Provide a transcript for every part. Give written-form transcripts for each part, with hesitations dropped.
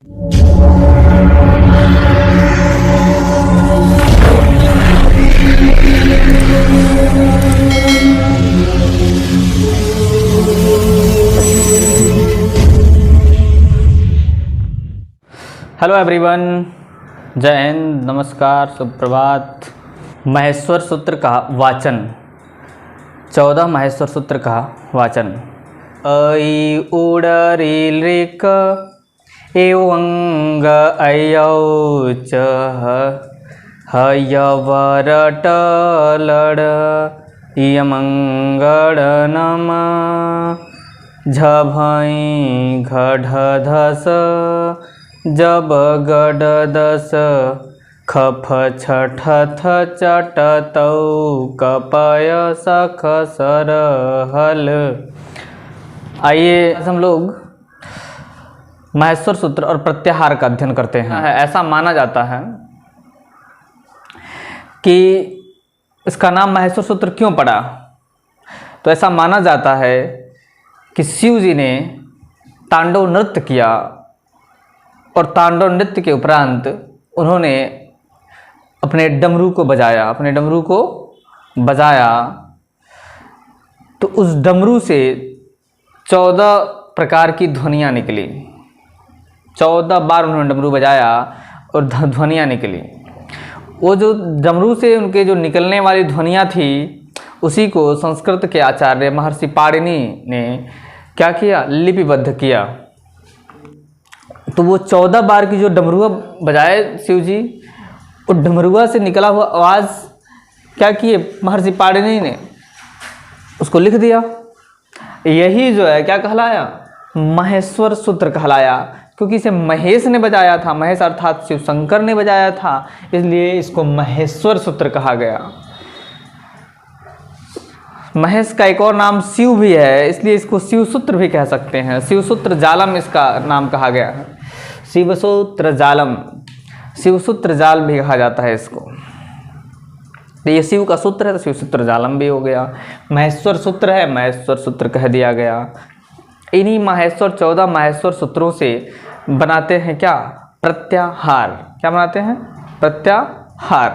Hello everyone, जय हिंद, नमस्कार, सुप्रभात। महेश्वर सूत्र का वाचन, 14 महेश्वर सूत्र का वाचन। ऐ उड़ रील ऋक एवंग ऐऔ च हय वरट लड़ यमंगड़ नम झभई घढ़ धस जब गड दस खफ छठ चटतौ कपय सख सर हल। आइए हम लोग महेश्वर सूत्र और प्रत्याहार का अध्ययन करते हैं। ऐसा माना जाता है कि इसका नाम महेश्वर सूत्र क्यों पड़ा। तो ऐसा माना जाता है कि शिव जी ने तांडव नृत्य किया और तांडव नृत्य के उपरांत उन्होंने अपने डमरू को बजाया, तो उस डमरू से 14 प्रकार की ध्वनियाँ निकली। 14 बार उन्होंने डमरू बजाया और ध्वनियाँ निकली। वो जो डमरू से उनके जो निकलने वाली ध्वनियाँ थी, उसी को संस्कृत के आचार्य महर्षि पाणिनि ने क्या किया, लिपिबद्ध किया। तो वो 14 बार की जो डमरुआ बजाए शिव जी, और डमरुआ से निकला हुआ आवाज़ क्या किए महर्षि पाणिनि ने, उसको लिख दिया। यही जो है क्या कहलाया, महेश्वर सूत्र कहलाया, क्योंकि इसे महेश ने बजाया था। महेश अर्थात शिव शंकर ने बजाया था, इसलिए इसको महेश्वर सूत्र कहा गया। महेश का एक और नाम शिव भी है, इसलिए इसको शिव सूत्र भी कह सकते हैं। शिव सूत्र जालम इसका नाम कहा गया है। शिव सूत्र जालम, शिव सूत्र जाल भी कहा जाता है इसको। तो ये शिव का सूत्र है तो शिव सूत्र जालम भी हो गया। महेश्वर सूत्र है, महेश्वर सूत्र कह दिया गया। इन्हीं महेश्वर 14 महेश्वर सूत्रों से बनाते हैं क्या, प्रत्याहार। क्या बनाते हैं, प्रत्याहार।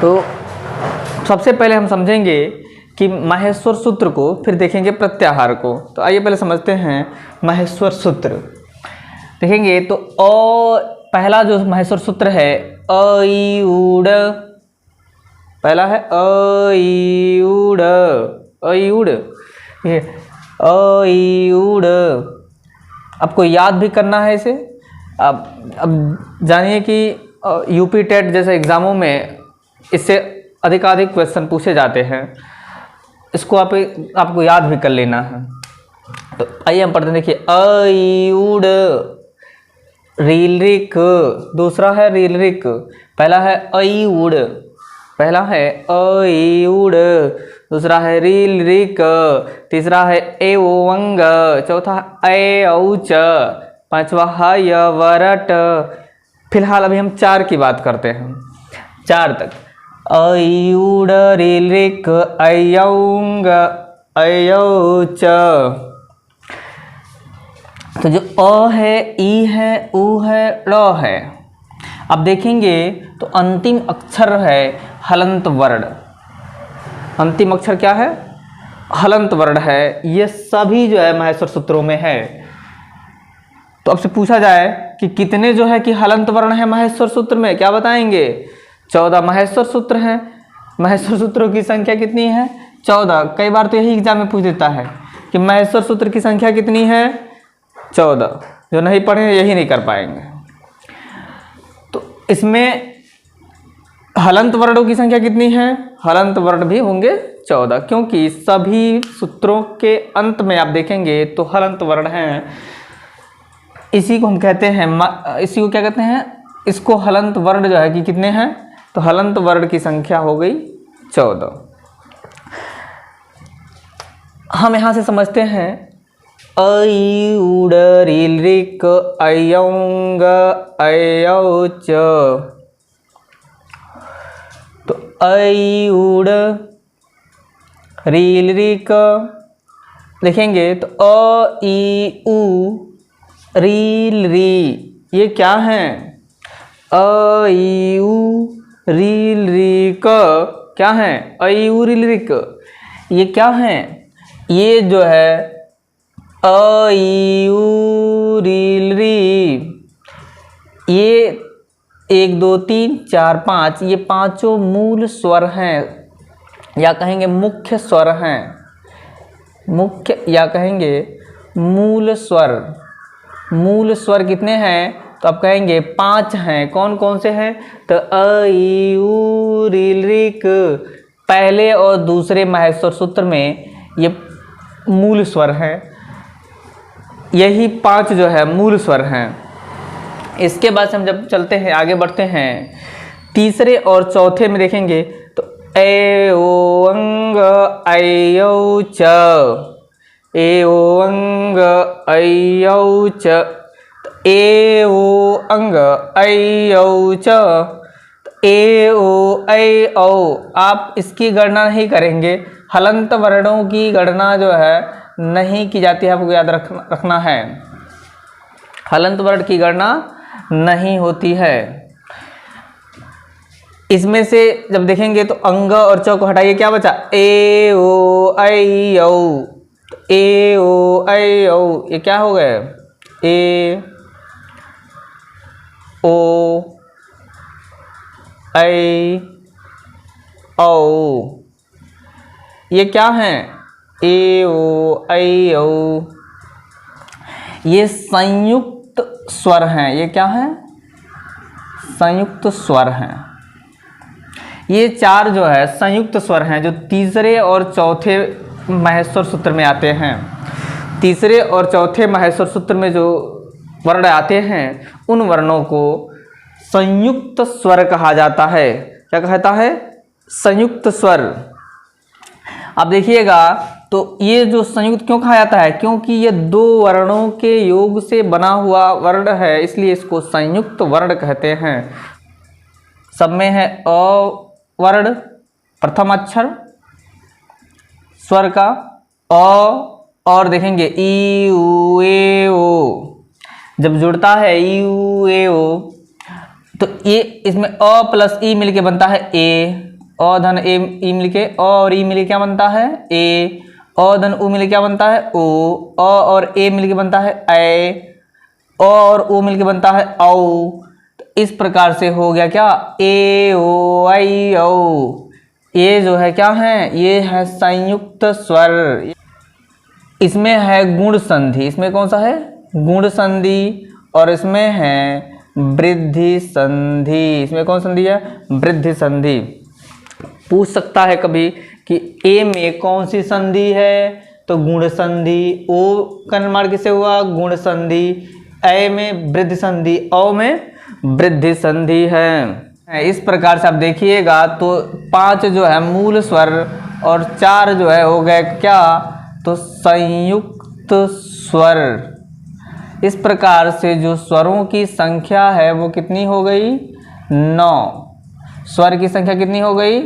तो सबसे पहले हम समझेंगे कि महेश्वर सूत्र को, फिर देखेंगे प्रत्याहार को। तो आइए पहले समझते हैं महेश्वर सूत्र। देखेंगे तो पहला जो महेश्वर सूत्र है ऐ उड़, पहला है ऐ उड़, ऐ उड़, ये ऐ उड़। आपको याद भी करना है इसे। अब जानिए कि यूपी टेट जैसे एग्ज़ामों में इससे अधिकाधिक क्वेश्चन पूछे जाते हैं। इसको आपको याद भी कर लेना है। तो आइए हम पढ़ते हैं। देखिए ऐ उड़ रील ऋक, दूसरा है रील ऋक। पहला है ऐ उड़, पहला है ऐ उड़, दूसरा है रील ऋक, तीसरा है एवंग, चौथा ऐऔ च, पांचवा हय वरट। फिलहाल अभी हम 4 की बात करते हैं, 4 तक। ऐ उड़ रील ऋक ऐऔंग ऐऔ च। तो जो अ है, ई है, उ है, ड़ है। अब देखेंगे तो अंतिम अक्षर है हलंत वर्ण। अंतिम अक्षर क्या है, हलंत वर्ण है। ये सभी जो है महेश्वर सूत्रों में है। तो अब से पूछा जाए कि कितने जो है कि हलंत वर्ण है महेश्वर सूत्र में, क्या बताएंगे। 14 महेश्वर सूत्र हैं। महेश्वर सूत्रों की संख्या कितनी है, 14। कई बार तो यही एग्जाम में पूछ देता है कि महेश्वर सूत्र की संख्या कितनी है, 14। जो नहीं पढ़े यही नहीं कर पाएंगे। तो इसमें हलंत वर्णों की संख्या कितनी है, हलंत वर्ण भी होंगे 14, क्योंकि सभी सूत्रों के अंत में आप देखेंगे तो हलंत वर्ण हैं। इसी को हम कहते हैं, इसी को क्या कहते हैं, इसको हलंत वर्ण जो है कि कितने हैं, तो हलंत वर्ण की संख्या हो गई 14। हम यहाँ से समझते हैं ऐ उड़ रील ऋक ऐऔंग ऐऔ च। तो ऐ उड़ रील ऋक देखेंगे तो अ ई उ रील री, ये क्या है? अ ई उ रील री क, क्या है? अ ई उ रील री क, ये क्या है? ये जो है अ ई उ रील री, ये 1 2 3 4 5, ये पांचों मूल स्वर हैं, या कहेंगे मुख्य स्वर हैं, मुख्य या कहेंगे मूल स्वर। मूल स्वर कितने हैं? तो आप कहेंगे 5 हैं। कौन कौन से हैं? तो अ ई उ रील री क, पहले और दूसरे महेश्वर सूत्र में ये मूल स्वर हैं, यही 5 जो है मूल स्वर हैं। इसके बाद से हम जब चलते हैं आगे बढ़ते हैं, तीसरे और चौथे में देखेंगे तो ए ओ अंग ऐ औ च, ए ओ अंग ऐ औ च, ए ओ अंग ऐ औ च, ए ओ ऐ औ। आप इसकी गणना नहीं करेंगे, हलंत वर्णों की गणना जो है नहीं की जाती है, आपको याद रखना है, हलंत वर्ण की गणना नहीं होती है। इसमें से जब देखेंगे तो अंग और च को हटाइए, क्या बचा? ए ओ ऐ औ, ए ओ ऐ औ, ये क्या हो गए? ए ओ ऐ औ, ये क्या है? ए ओ ऐ औ, ये संयुक्त स्वर हैं। ये क्या है? संयुक्त स्वर हैं। ये 4 जो है संयुक्त स्वर हैं, जो तीसरे और चौथे महेश्वर सूत्र में आते हैं। तीसरे और चौथे महेश्वर सूत्र में जो वर्ण आते हैं उन वर्णों को संयुक्त स्वर कहा जाता है। क्या कहता है? संयुक्त स्वर। अब देखिएगा तो ये जो संयुक्त क्यों कहा जाता है? क्योंकि ये 2 वर्णों के योग से बना हुआ वर्ण है, इसलिए इसको संयुक्त वर्ण कहते हैं। सब में है अ वर्ण, प्रथम अक्षर स्वर का अ, और देखेंगे ई उ ए ओ, जब जुड़ता है ई उ ए ओ तो ये इसमें अ प्लस ई मिलके बनता है ए, अ धन ए ई मिलके अ और ई मिलके क्या बनता है? ए, अ धन उ मिलके क्या बनता है? ओ, अ और ए मिलके बनता है ऐ, अ और ओ मिलके बनता है औ। तो इस प्रकार से हो गया क्या? ए ओ ऐ औ। ये जो है क्या है? ये है संयुक्त स्वर। इसमें है गुण संधि, इसमें कौन सा है? गुण संधि, और इसमें है वृद्धि संधि। इसमें कौन संधि है? वृद्धि संधि। पूछ सकता है कभी कि ए में कौन सी संधि है? तो गुण संधि। ओ का निर्माण किसे हुआ? गुण संधि। ऐ में वृद्धि संधि, औ में वृद्धि संधि है। इस प्रकार से आप देखिएगा तो 5 जो है मूल स्वर और 4 जो है हो गए क्या? तो संयुक्त स्वर। इस प्रकार से जो स्वरों की संख्या है वो कितनी हो गई? 9। स्वर की संख्या कितनी हो गई?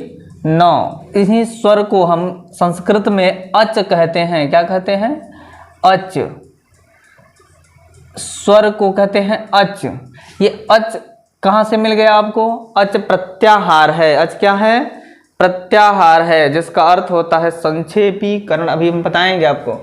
9। इन्हीं स्वर को हम संस्कृत में अच कहते हैं। क्या कहते हैं? अच। स्वर को कहते हैं अच। ये अच कहाँ से मिल गया आपको? अच प्रत्याहार है। अच क्या है? प्रत्याहार है, जिसका अर्थ होता है संक्षेपीकरण। अभी हम बताएंगे आपको।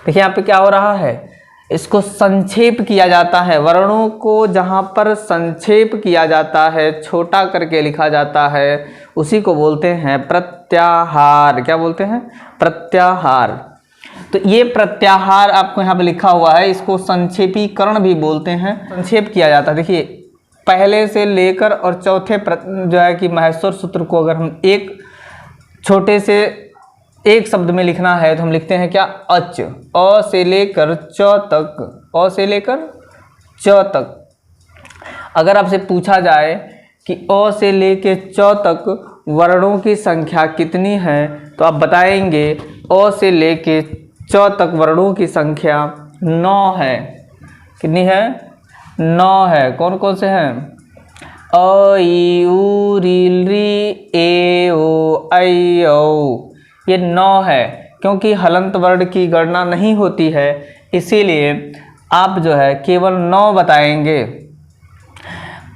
देखिए यहाँ पे क्या हो रहा है, इसको संक्षेप किया जाता है। वर्णों को जहाँ पर संक्षेप किया जाता है, छोटा करके लिखा जाता है, उसी को बोलते हैं प्रत्याहार। क्या बोलते हैं? प्रत्याहार। तो ये प्रत्याहार आपको यहाँ पे लिखा हुआ है, इसको संक्षेपीकरण भी बोलते हैं। संक्षेप किया जाता है। देखिए पहले से लेकर और चौथे जो है कि महेश्वर सूत्र को अगर हम एक छोटे से एक शब्द में लिखना है तो हम लिखते हैं क्या? अच। अ से लेकर च तक, अ से लेकर च तक। अगर आपसे पूछा जाए कि अ से लेकर च तक वर्णों की संख्या कितनी है, तो आप बताएंगे अ से लेकर च तक वर्णों की संख्या 9 है। कितनी है? 9 है। कौन कौन से हैं? अ ई उ रील री ए ओ ऐ औ। ये 9 है। क्योंकि हलंत वर्ण की गणना नहीं होती है, इसीलिए आप जो है केवल 9 बताएंगे।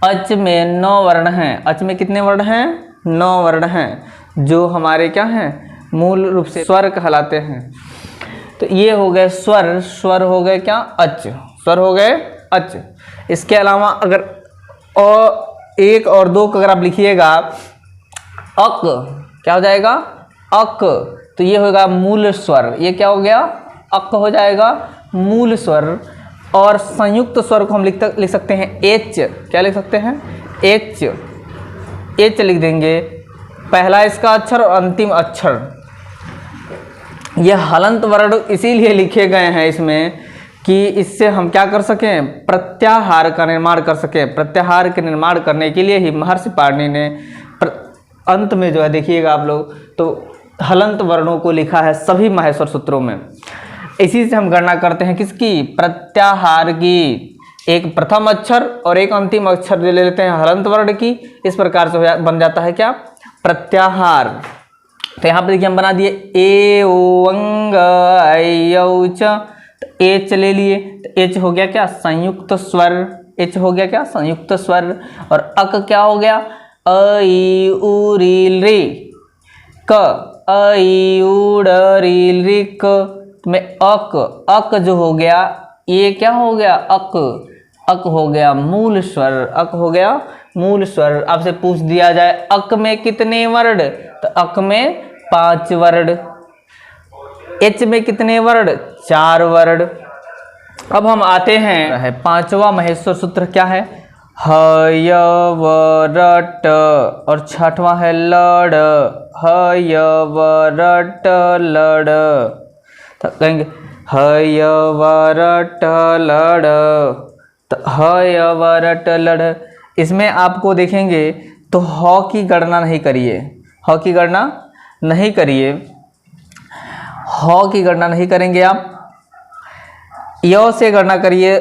अच में 9 वर्ण हैं। अच में कितने वर्ण हैं? 9 वर्ण हैं, जो हमारे क्या हैं? मूल रूप से स्वर कहलाते हैं। तो ये हो गए स्वर। स्वर हो गए क्या? अच। स्वर हो गए अच। इसके अलावा अगर और 1 और 2 को अगर आप लिखिएगा, अक क्या हो जाएगा? अक। तो ये होगा मूल स्वर। ये क्या हो गया? अक हो जाएगा मूल स्वर। और संयुक्त स्वर को हम लिख सकते हैं एच। क्या लिख सकते हैं? एच। एच लिख देंगे, पहला इसका अक्षर और अंतिम अक्षर। यह हलंत वर्ण इसीलिए लिखे गए हैं इसमें कि इससे हम क्या कर सकें? प्रत्याहार का निर्माण कर सकें। प्रत्याहार के निर्माण करने के लिए ही महर्षि पाणिनि ने अंत में जो है देखिएगा आप लोग, तो हलंत वर्णों को लिखा है सभी माहेश्वर सूत्रों में। इसी से हम गणना करते हैं किसकी? प्रत्याहार की। एक प्रथम अक्षर और एक अंतिम अक्षर ले लेते हैं हलंत वर्ण की। इस प्रकार से बन जाता है क्या? प्रत्याहार। तो यहाँ पर देखिए हम बना दिए ए ओ अंग ऐ औ च। तो एच ले लिए, तो एच हो गया क्या? संयुक्त स्वर। एच हो गया क्या? संयुक्त स्वर। और अक क्या हो गया? अ ई उ रील रे। क अ ई उ ड रील रे क में अक। अक जो हो गया, ये क्या हो गया? अक। अक हो गया मूल स्वर। अक हो गया मूल स्वर। आपसे पूछ दिया जाए अक में कितने वर्ण? तो अक में 5 वर्ण। एच में कितने वर्ण? 4 वर्ण। अब हम आते हैं 5वां महेश्वर सूत्र क्या है? ह य व र ट। और 6वां है लड़। ह य व र ट लड़। तो कहेंगे ह य व र ट लड़। तो ह य व र ट लड़। इसमें आपको देखेंगे तो ह की गणना नहीं करिए। ह की गणना नहीं करिए। ह की गणना नहीं करेंगे आप। य से गणना करिए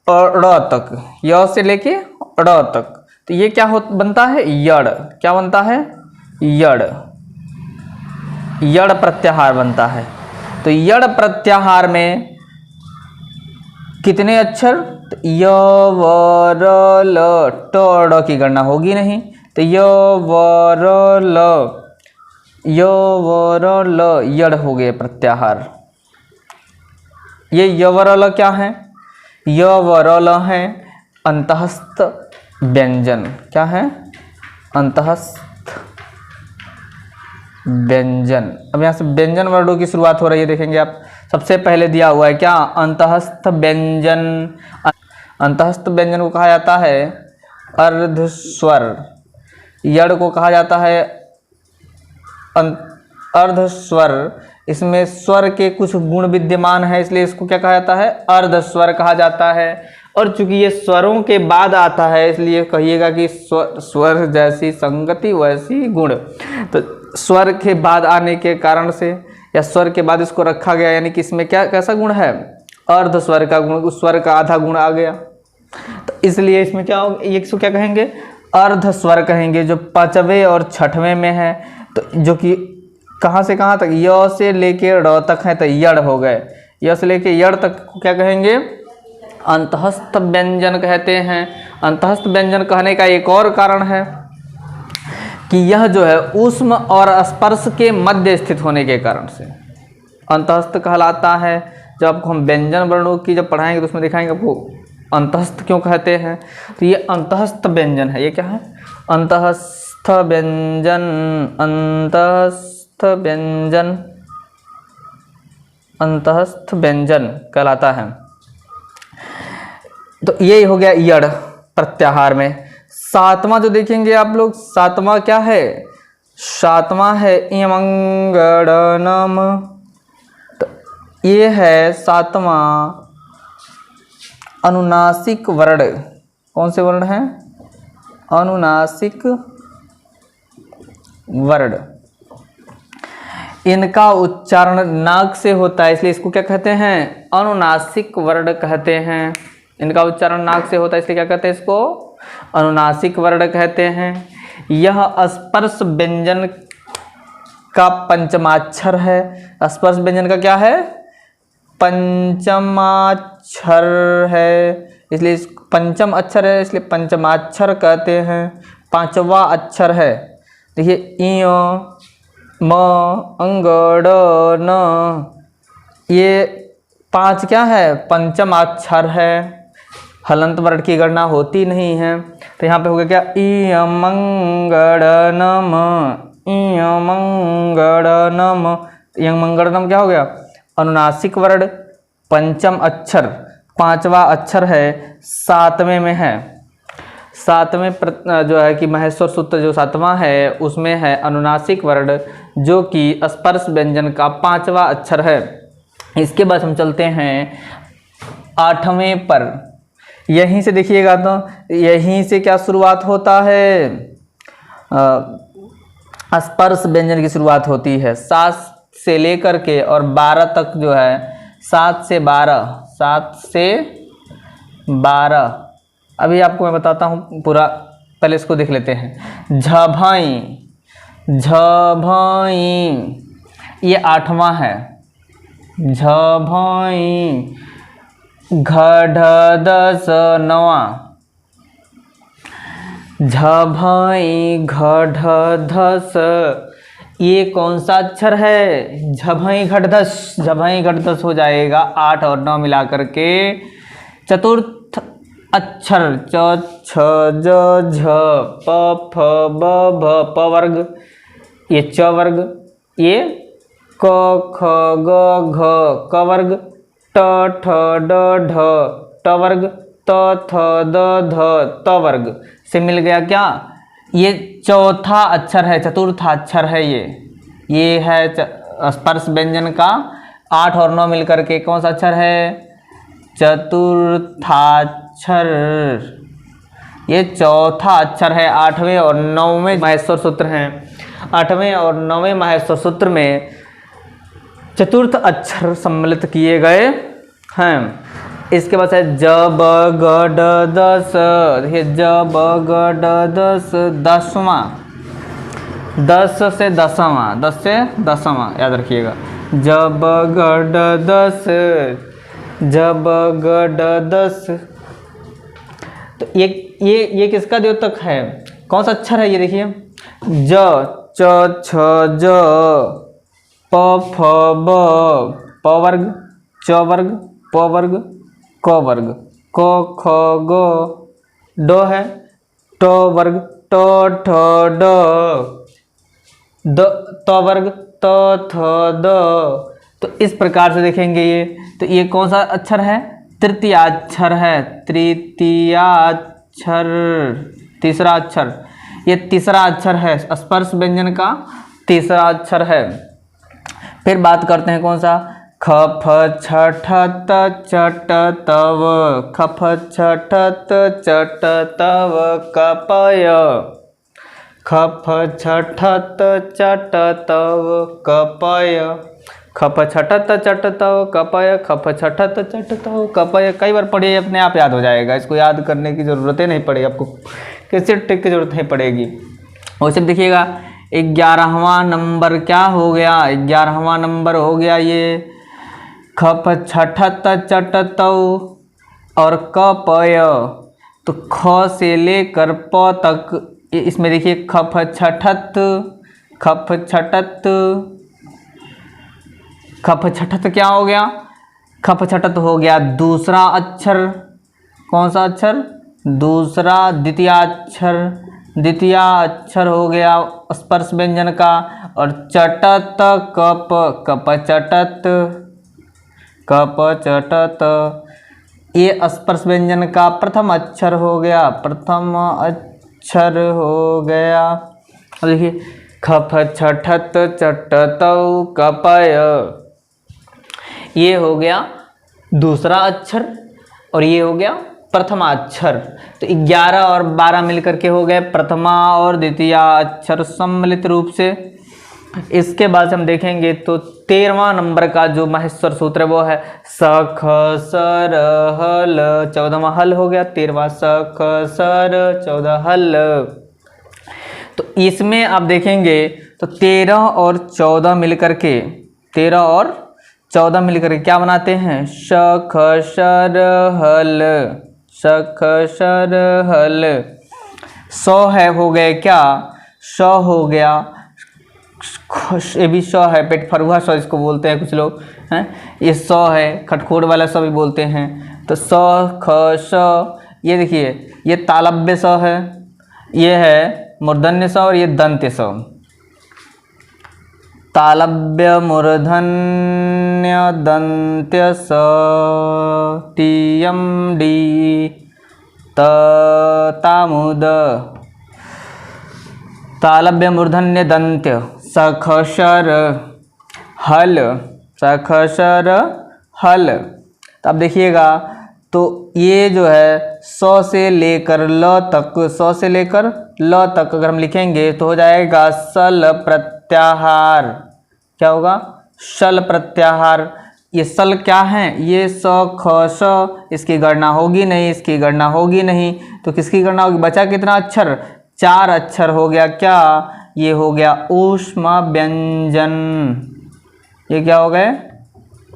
ड़ तक। य से लेके ड़ तक। तो ये क्या बनता है? यड़। क्या बनता है? यड़। यड़ प्रत्याहार बनता है। तो यड़ प्रत्याहार में कितने अक्षर? तो य व र ल ट ड़ की गणना होगी नहीं। तो य व र ल, य व र ल यड़ हो गए प्रत्याहार। ये य व र ल क्या है? य व र ल है अंतःस्थ व्यंजन। क्या है? अंतःस्थ व्यंजन। अब यहाँ से व्यंजन वर्णों की शुरुआत हो रही है, देखेंगे आप। सबसे पहले दिया हुआ है क्या? अंतःस्थ व्यंजन। अंतःस्थ व्यंजन को कहा जाता है अर्धस्वर। यड़ को कहा जाता है अर्धस्वर। इसमें स्वर के कुछ गुण विद्यमान है, इसलिए इसको क्या कहा जाता है? अर्धस्वर कहा जाता है। और चूंकि ये स्वरों के बाद आता है, इसलिए कहिएगा कि स्वर जैसी संगति वैसी गुण। तो स्वर के बाद आने के कारण से या स्वर के बाद इसको रखा गया, यानी कि इसमें क्या कैसा गुण है? अर्ध स्वर का गुण। उस स्वर का आधा गुण आ गया, तो इसलिए इसमें क्या होगा? इसको क्या कहेंगे? अर्ध स्वर कहेंगे, जो 5वें और 6वें में है। तो जो कि कहाँ से कहाँ तक? य से लेके ड़ तक है, तो यड़ हो गए। य से लेके यड़ तक को क्या कहेंगे? अंतःस्थ व्यंजन कहते हैं। अंतःस्थ व्यंजन कहने का एक और कारण है कि यह जो है ऊष्म और स्पर्श के मध्य स्थित होने के कारण से अंतःस्थ कहलाता है। जब आपको हम व्यंजन वर्णों की जब पढ़ाएंगे तो उसमें दिखाएंगे आपको अंतःस्थ क्यों कहते हैं। तो ये अंतःस्थ व्यंजन है। ये क्या है? अंतःस्थ व्यंजन। अंतःस्थ व्यंजन, अंतःस्थ व्यंजन कहलाता है। तो ये हो गया यड़ प्रत्याहार में। 7वां जो देखेंगे आप लोग, 7वां क्या है? 7वां है इमंगड़नम। तो ये है 7वां अनुनासिक वर्ण। कौन से वर्ण हैं? अनुनासिक वर्ण। इनका उच्चारण नाक से होता है, इसलिए इसको क्या कहते हैं? अनुनासिक वर्ण कहते हैं। इनका उच्चारण नाक से होता है, इसलिए क्या कहते हैं? इसको अनुनासिक वर्ण कहते हैं। यह स्पर्श व्यंजन का पंचमाक्षर है। स्पर्श व्यंजन का क्या है? पंचमाक्षर है, इसलिए पंचम अक्षर है, इसलिए पंचमाक्षर कहते हैं। पांचवा अक्षर है, देखिए इ म अंग ड न, ये 5 क्या है? पंचमाक्षर है। हलंत वर्ण की गणना होती नहीं है, तो यहाँ पे हो गया क्या? इयमंगड़नम, इयमंगड़नम। इयमंगड़नम क्या हो गया? अनुनासिक वर्ण, पंचम अक्षर, 5वां अक्षर है, 7वें में है। 7वें जो है कि महेश्वर सूत्र जो 7वां है उसमें है अनुनासिक वर्ण, जो कि स्पर्श व्यंजन का 5वां अक्षर है। इसके बाद हम चलते हैं 8वें पर। यहीं से देखिएगा, तो यहीं से क्या शुरुआत होता है? स्पर्श व्यंजन की शुरुआत होती है। 7 से लेकर के और 12 तक जो है, 7 से 12, अभी आपको मैं बताता हूँ पूरा, पहले इसको देख लेते हैं। झभाई, झभाई, ये 8वां है। झभाई, घढ़दस 9वां, झभाई घढ़धस, ये कौन सा अक्षर है? झभाई घढ़धस, झभाई घढ़धस हो जाएगा 8 और 9 मिलाकर के चतुर्थ अक्षर। च छ ज झ प फ ब भ, प वर्ग, ये च वर्ग, ये क ख ग घ, क वर्ग, ट ठ ड ढ, ट वर्ग, त थ द ध, त वर्ग से मिल गया क्या? ये चौथा अक्षर है, चतुर्था अक्षर है ये है स्पर्श व्यंजन का 8 और 9 मिलकर के कौन सा अक्षर है? चतुर्थाक्षर। ये चौथा अक्षर है। 8वें और 9वें महेश्वर सूत्र हैं। 8वें और 9वें महेश्वर सूत्र में चतुर्थ अक्षर सम्मिलित किए गए हैं। इसके बाद है ज ब ग ड दस, देखिए ज ब ग ड दस, 10वां, 10 से 10वां, 10 से 10वां याद रखिएगा। ज ब ग ड दस, ज ब ग ड दस। तो ये किसका द्योतक है? कौन सा अक्षर है? ये देखिए ज, च छ ज, प फ ब, प वर्ग, च वर्ग, प वर्ग, क वर्ग, क ख ग, ड है, ट वर्ग, ट ठ ड, त वर्ग, त थ द। तो इस प्रकार से देखेंगे ये, तो ये कौन सा अक्षर है? तृतीयाक्षर है, तृतीयाक्षर, तीसरा अक्षर। ये तीसरा अक्षर है, स्पर्श व्यंजन का तीसरा अक्षर है। फिर बात करते हैं कौन सा? ख फ छ ठ त चट तव, ख फ छ ठ त चट तव कपय, ख फ छ ठ त चट तव कपय, ख फ छ ठ त चट तव कपय, ख फ छ ठ त चट तव कपय। कई बार पढ़िए, अपने आप याद हो जाएगा, इसको याद करने की ज़रूरत ही नहीं पड़ेगी आपको, किसी ट्रिक की जरूरत नहीं पड़ेगी। और सिर्फ देखिएगा 11वां नंबर क्या हो गया? 11वां नंबर हो गया ये खप छठत चट तव और कपय। तो ख से लेकर प तक इसमें देखिए खप छठत, खप छठत, खप छठत क्या हो गया? खप छठत हो गया दूसरा अक्षर। कौन सा अक्षर? दूसरा द्वितीयाक्षर। द्वितीयाक्षर हो गया स्पर्श व्यंजन का। और चटत कप, कप चटत, कप चटत ये स्पर्श व्यंजन का प्रथम अक्षर हो गया, प्रथम अक्षर हो गया। देखिए खप छठत चटतौ कपय, ये हो गया दूसरा अक्षर और ये हो गया प्रथमा अक्षर। तो 11 और 12 मिलकर के हो गए प्रथमा और द्वितीया अक्षर सम्मिलित रूप से। इसके बाद हम देखेंगे तो 13वां नंबर का जो महेश्वर सूत्र है वो है स ख सर हल। 14वां हल हो गया, 13वां स ख सर 14 हल। तो इसमें आप देखेंगे तो 13 और 14 मिलकर के 13 और 14 मिलकर के क्या बनाते हैं? श ख शर हल, श ख शर हल। 100 है हो गए क्या? 100 हो गया, ये भी 100 है, पेट फरुआ 100 इसको बोलते हैं कुछ लोग हैं। ये 100 है, खटखोड़ वाला 100 भी बोलते हैं। तो 100 ख श, ये देखिए ये तालव्य 100 है, ये है मूर्धन्य 100 और ये दंत्य 100। तालव्य मूर्धन्य दंत्य स टीयम डी त तामुद। तालव्य मूर्धन्य दंत्य सखशर हल, सखशर हल। तो अब देखिएगा, तो ये जो है 100 से लेकर ल तक, 100 से लेकर ल तक अगर हम लिखेंगे तो हो जाएगा सल प्रत्याहार। क्या होगा? शल प्रत्याहार। ये सल क्या है? ये स ख श, इसकी गणना होगी नहीं, इसकी गणना होगी नहीं, तो किसकी गणना होगी? बचा कितना अक्षर? 4 अक्षर हो गया क्या? ये हो गया ऊष्म व्यंजन। ये क्या हो गए?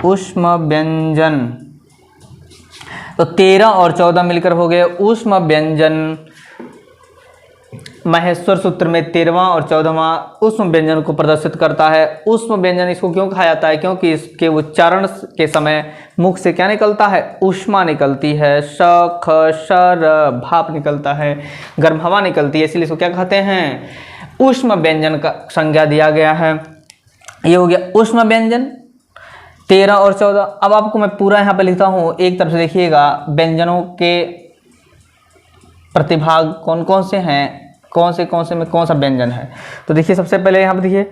ऊष्म व्यंजन। तो 13 और 14 मिलकर हो गए ऊष्म व्यंजन। माहेश्वर सूत्र में 13वां और 14वां ऊष्म व्यंजन को प्रदर्शित करता है। ऊष्म व्यंजन इसको क्यों कहा जाता है? क्योंकि इसके उच्चारण के समय मुख से क्या निकलता है? ऊष्मा निकलती है, श ख शर भाप निकलता है, गर्म हवा निकलती है, इसलिए इसको क्या कहते हैं? ऊष्म व्यंजन का संज्ञा दिया गया है। ये हो गया ऊष्म व्यंजन 13 और 14। अब आपको मैं पूरा यहाँ पर लिखता हूँ, एक तरफ से देखिएगा व्यंजनों के प्रतिभाग कौन कौन से हैं, कौन से में कौन सा व्यंजन है। तो देखिए सबसे पहले यहाँ पर देखिए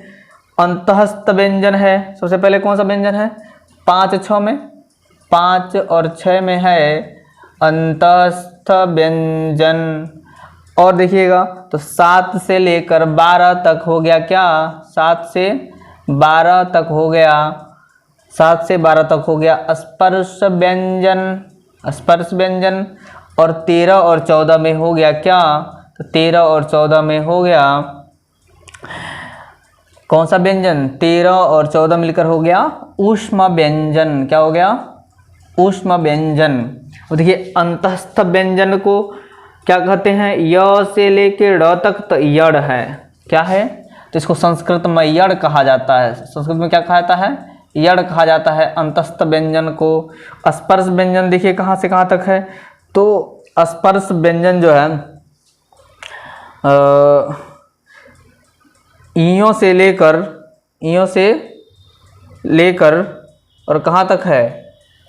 अंतःस्थ व्यंजन है। सबसे पहले कौन सा व्यंजन है? 5 6 में, 5 और 6 में है अंतःस्थ व्यंजन। और देखिएगा तो 7 से लेकर 12 तक हो गया क्या? 7 से 12 तक हो गया, 7 से 12 तक हो गया स्पर्श व्यंजन, स्पर्श व्यंजन। और 13 और 14 में हो गया क्या? तो 13 और 14 में हो गया कौन सा व्यंजन? 13 और 14 मिलकर हो गया ऊष्म व्यंजन। क्या हो गया? ऊष्म व्यंजन। और देखिए अंतःस्थ व्यंजन को क्या कहते हैं? य से लेके ड़ तक तो यड़ है। क्या है? तो इसको संस्कृत में यड़ कहा जाता है। संस्कृत में क्या कहा जाता है? यड़ कहा जाता है अंतःस्थ व्यंजन को। स्पर्श व्यंजन देखिए कहाँ से कहाँ तक है? तो स्पर्श व्यंजन जो है इयों से लेकर और कहाँ तक है?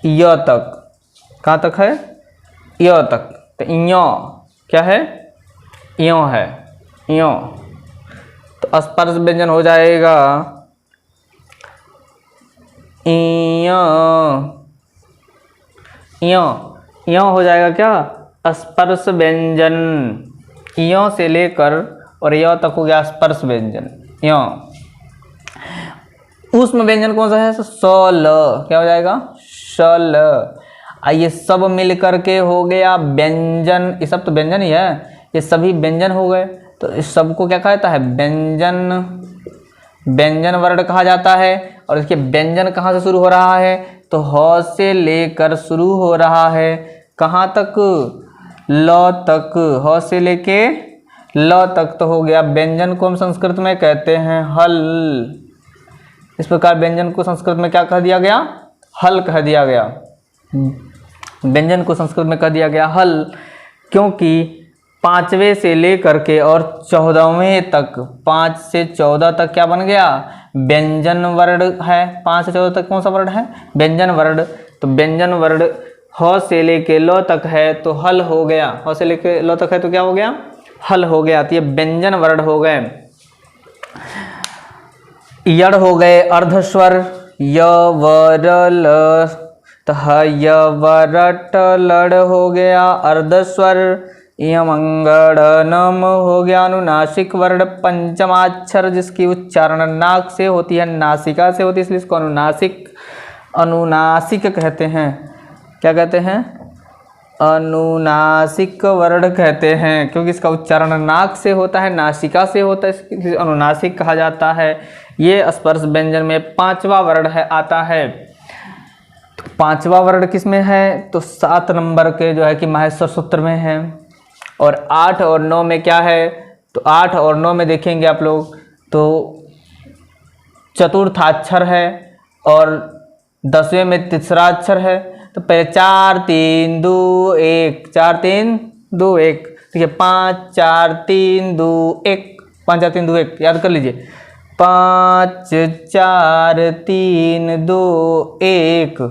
य तक। कहाँ तक है? य तक। तो इयों क्या है? इयों है, इयों। तो स्पर्श व्यंजन हो जाएगा इयों, इयों, इयों हो जाएगा क्या? स्पर्श व्यंजन। इयों से लेकर और य तक हो गया स्पर्श व्यंजन, इयों। ऊष्म व्यंजन कौन सा है? सल। क्या हो जाएगा? सल। ये सब मिलकर के हो गया व्यंजन। ये सब तो व्यंजन ही है, ये सभी व्यंजन हो गए। तो इस सबको क्या कहा जाता है? व्यंजन, व्यंजन वर्ण कहा जाता है। और इसके व्यंजन कहाँ से शुरू हो रहा है? तो ह से लेकर शुरू हो रहा है, कहाँ तक? ल तक। ह से लेके ल तक तो हो गया। व्यंजन को हम संस्कृत में कहते हैं हल। इस प्रकार व्यंजन को संस्कृत में क्या कह दिया गया? हल कह दिया गया। व्यंजन को संस्कृत में कह दिया गया हल, क्योंकि 5वें से लेकर के और 14वें तक, 5 से 14 तक क्या बन गया? व्यंजन वर्ण है। 5 से 14 तक कौन सा वर्ण है? व्यंजन वर्ण। तो व्यंजन वर्ण ह से लेके ल तक है तो हल हो गया। ह से लेके ल तक है तो क्या हो गया? हल हो गया। तो ये व्यंजन वर्ण हो गए। यड़ हो गए अर्धस्वर, य वर ल। तो ह य वर ट लड़ हो गया अर्धस्वर। यमंगड़नम हो गया अनुनासिक वर्ण, पंचमाक्षर जिसकी उच्चारण नाक से होती है, नासिका से होती है, इसलिए इसको अनुनासिक कहते हैं। क्या कहते हैं? अनुनासिक वर्ण कहते हैं, क्योंकि इसका उच्चारण नाक से होता है, नासिका से होता है, इसलिए अनुनासिक कहा जाता है। ये स्पर्श व्यंजन में 5वां वर्ण है, आता है। तो पांचवा वर्ण किस में है, तो 7 नंबर के जो है कि माहेश्वर सूत्र में है। और 8 और 9 में क्या है, तो 8 और 9 में देखेंगे आप लोग तो चतुर्थाक्षर है और 10वें में तीसरा अक्षर है। तो पहले 4 3 2 1, 4 3 2 1, ठीक है 5 4 3 2 1, 5 4 3 2 1 याद कर लीजिए। 5 4 3 2 1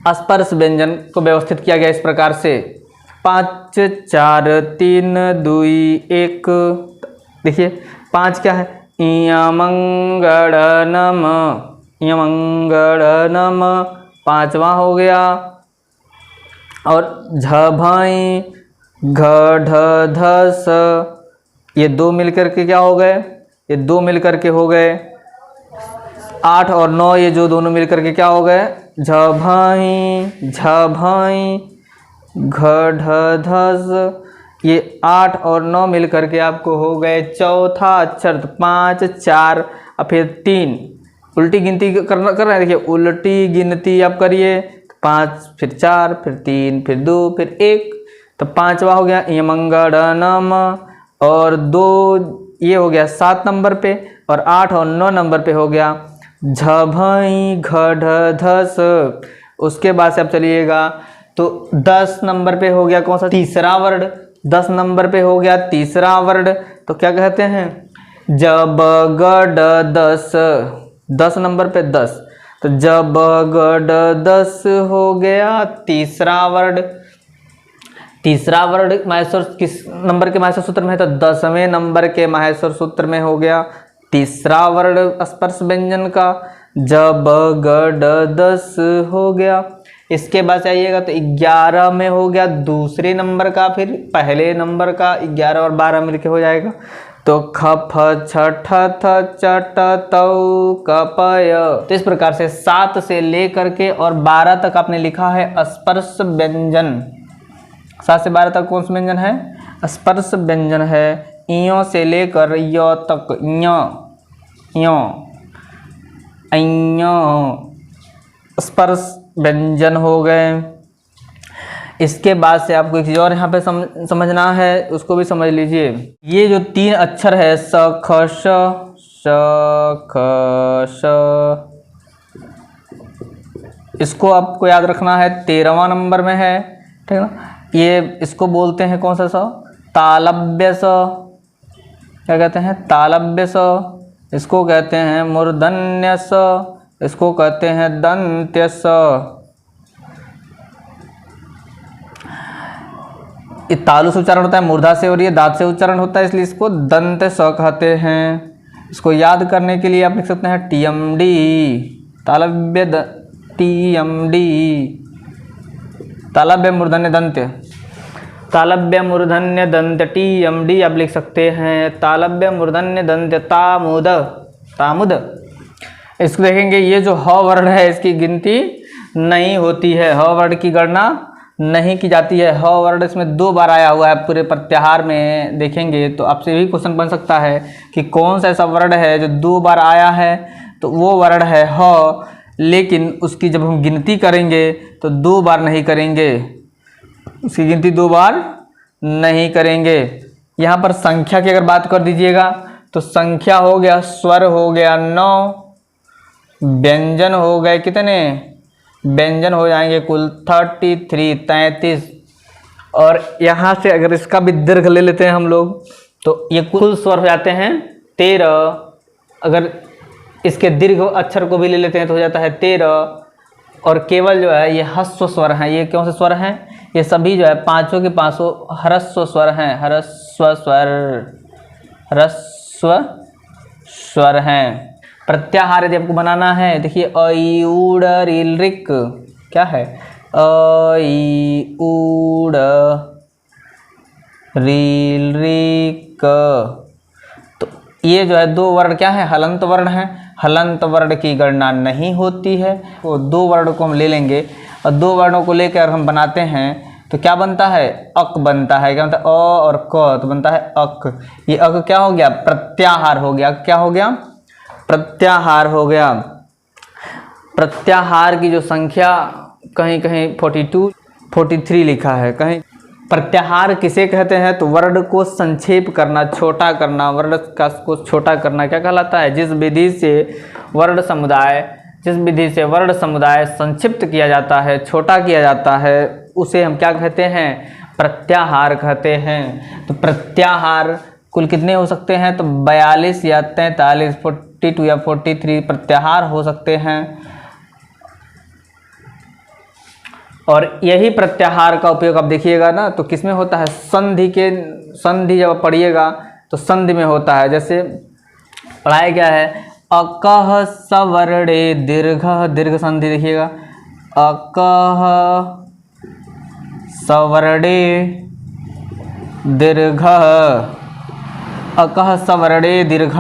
स्पर्श व्यंजन को व्यवस्थित किया गया इस प्रकार से 5 4 3 2 1। देखिए 5 क्या है, यमंगलनम, यमंगलनम 5वां हो गया। और झभाई घढधस, ये 2 मिलकर के क्या हो गए, ये 2 मिलकर के हो गए। 8 और 9 ये जो दोनों मिलकर के क्या हो गए, झभाई झभाई घढधस, ये 8 और 9 मिलकर के आपको हो गए चौथा अक्षर। तो 5 4 और फिर 3, उल्टी गिनती कर रहे हैं। देखिए उल्टी गिनती आप करिए, 5 फिर 4 फिर 3 फिर 2 फिर 1। तो 5वां हो गया यमंगलनम और 2 ये हो गया 7 नंबर पे, और 8 और 9 नंबर पे हो गया झभई घढधस। उसके बाद से आप चलिएगा तो 10 नंबर पे हो गया कौन सा, तीसरा वर्ण। 10 नंबर पे हो गया तीसरा वर्ण, तो क्या कहते हैं, जब गड 10, 10 नंबर पे 10, तो जब गड 10 हो गया तीसरा वर्ण। तीसरा वर्ण माहेश्वर किस नंबर के माहेश्वर सूत्र में है, तो 10वें नंबर के माहेश्वर सूत्र में हो गया तीसरा वर्ण स्पर्श व्यंजन का, जब गड 10 हो गया। इसके बाद चाहिएगा तो 11 में हो गया दूसरे नंबर का, फिर पहले नंबर का 11 और 12 मिलके हो जाएगा। तो खफ छठ थ चट तौ कपय। तो इस प्रकार से 7 से लेकर के और 12 तक आपने लिखा है स्पर्श व्यंजन। 7 से 12 तक कौन सा व्यंजन है, स्पर्श व्यंजन है। इयों से लेकर य तक, स्पर्श व्यंजन हो गए। इसके बाद से आपको एक चीज और यहाँ पे समझना है, उसको भी समझ लीजिए। ये जो 3 अक्षर है स ख श, इसको आपको याद रखना है, 13वां नंबर में है, ठीक है ना। ये इसको बोलते हैं कौन सा स, तालव्य स। क्या कहते हैं, तालव्य स। इसको कहते हैं मूर्धन्य स, इसको कहते हैं दंत्य स। ये तालु से उच्चारण होता है, मूर्धा से, और ये दांत से उच्चारण होता है, इसलिए इसको दंत स कहते हैं। इसको याद करने के लिए आप लिख सकते हैं TMD, तालव्य TMD, तालव्य मूर्धन्य दंत्य, तालव्य मूर्धन्य दंत्य TMD आप लिख सकते हैं। तालव्य मूर्धन्य दंत्य तामुद, तामुद। इसको देखेंगे, ये जो ह वर्ण है इसकी गिनती नहीं होती है, ह वर्ण की गणना नहीं की जाती है। ह वर्ण इसमें 2 बार आया हुआ है पूरे प्रत्याहार में। देखेंगे तो आपसे भी क्वेश्चन बन सकता है कि कौन सा ऐसा वर्ण है जो 2 बार आया है, तो वो वर्ण है ह, लेकिन उसकी जब हम गिनती करेंगे तो 2 बार नहीं करेंगे, उसकी गिनती 2 बार नहीं करेंगे। यहाँ पर संख्या की अगर बात कर दीजिएगा तो संख्या हो गया, स्वर हो गया 9, व्यंजन हो गए कितने, व्यंजन हो जाएंगे कुल 33। और यहाँ से अगर इसका भी दीर्घ ले लेते हैं हम लोग तो ये कुल स्वर हो जाते हैं 13। अगर इसके दीर्घ अक्षर को भी ले लेते हैं तो हो जाता है 13। और केवल जो है ये ह्रस्व स्वर हैं। ये कौन से स्वर हैं, ये सभी जो है 5 के 5 ह्रस्व स्वर हैं, ह्रस्व स्वर, ह्रस्व स्वर हैं। प्रत्याहार यदि आपको बनाना है, देखिए अ ऊड़ रील रिक, क्या है अ ऊड़ रील रिक। तो ये जो है 2 वर्ण क्या है, हलंत वर्ण है। हलंत वर्ण की गणना नहीं होती है। वो 2 वर्ण को हम ले लेंगे और 2 वर्णों को लेकर हम बनाते हैं तो क्या बनता है, अक बनता है। क्या बनता है, अ और क, तो बनता है अक। ये अक क्या हो गया, प्रत्याहार हो गया। क्या हो गया, प्रत्याहार हो गया। प्रत्याहार की जो संख्या कहीं कहीं 42, 43 लिखा है कहीं। प्रत्याहार किसे कहते हैं? तो वर्ण को संक्षेप करना, छोटा करना, वर्ण का को छोटा करना क्या कहलाता है? जिस विधि से वर्ण समुदाय संक्षिप्त किया जाता है, छोटा किया जाता है, उसे हम क्या कहते हैं? प्रत्याहार कहते हैं। तो प्रत्याहार कुल कितने हो सकते हैं? तो 42 या 43, 42 या 43 प्रत्याहार हो सकते हैं। और यही प्रत्याहार का उपयोग आप देखिएगा ना तो किसमें होता है? संधि जब आप पढ़िएगा तो संधि में होता है। जैसे पढ़ाया गया है अकह सवर्णे दीर्घ, दीर्घ संधि देखिएगा, अकह सवर्णे दीर्घ, अकह सवर्णे दीर्घ।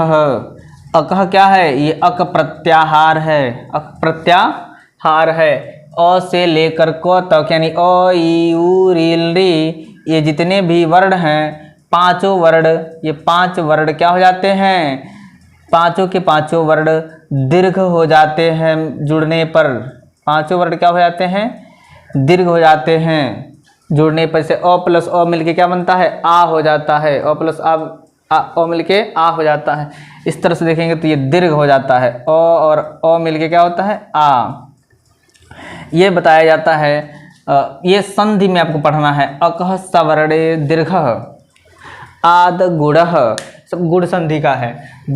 अकह क्या है? ये अक प्रत्याहार है, अक प्रत्याहार है। अ से लेकर क तक यानी अ ई उ री री, ये जितने भी वर्ण हैं, पांचों वर्ण, ये 5 वर्ण क्या हो जाते हैं? पांचों के पांचों वर्ण दीर्घ हो जाते हैं जुड़ने पर। पांचों वर्ण क्या हो जाते हैं? दीर्घ हो जाते हैं जुड़ने पर। से अ प्लस अ मिलके क्या बनता है? आ हो जाता है। अ प्लस अ मिलके आ हो जाता है। इस तरह से देखेंगे तो ये दीर्घ हो जाता है। अ और अ मिलके क्या होता है? आ। ये बताया जाता है, ये संधि में आपको पढ़ना है। अकह सवर्णे दीर्घ आद गुणः, सब गुण संधि का है।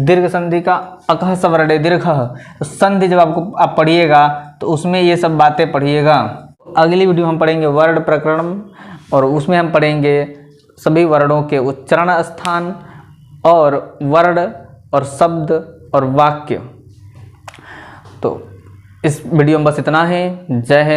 दीर्घ संधि का अकह सवर्णे दीर्घ। तो संधि जब आप पढ़िएगा तो उसमें ये सब बातें पढ़िएगा। अगली वीडियो हम पढ़ेंगे वर्ण प्रकरण, और उसमें हम पढ़ेंगे सभी वर्णों के उच्चारण स्थान और वर्ण और शब्द और वाक्य। तो इस वीडियो में बस इतना ही। जय हिंद।